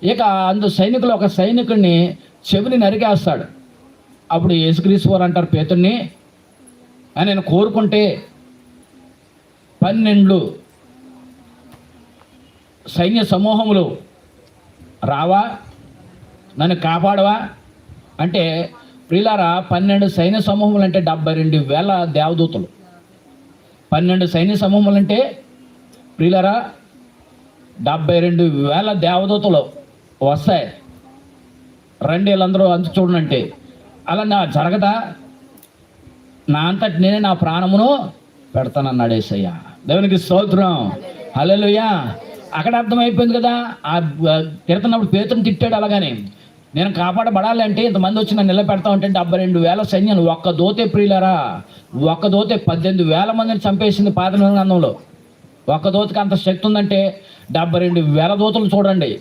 ఇక సైనికులు ఒక సైనికుడిని చెవిని నరికేస్తాడు. అప్పుడు యేసుక్రీస్తు వారు అంటారు పేతుడిని, నేను కోరుకుంటే 12 సైన్య సమూహములు రావా, నన్ను కాపాడవా అంటే, ప్రియులారా 12 సైన్య సమూహములు అంటే 72,000 దేవదూతలు. 12 సైన్య సమూహములు అంటే ప్రియులారా 72,000 దేవదూతలు వస్తాయి. రండి వీళ్ళందరూ అంత చూడండి. అలా నా జరగదా? నా అంతటి నేనే నా ప్రాణమును పెడతానన్నాడు యేసయ్య. దేవునికి స్తోత్రం, హల్లెలూయా. అక్కడ అర్థమైపోయింది కదా. ఆ తిడుతున్నప్పుడు పేతురుని తిట్టాడు. అలాగని నేను కాపాడబడాలి అంటే ఇంతమంది వచ్చి నన్ను నిలబెడతా ఉంటే 72,000 సైన్యాలు ఒక్క దోతే ప్రియులారా, ఒక్క దోతే 18,000 మందిని చంపేసింది పాత నిబంధన గ్రంథంలో. ఒక్క దోతకి అంత శక్తి ఉందంటే 72,000 దూతలు చూడండి.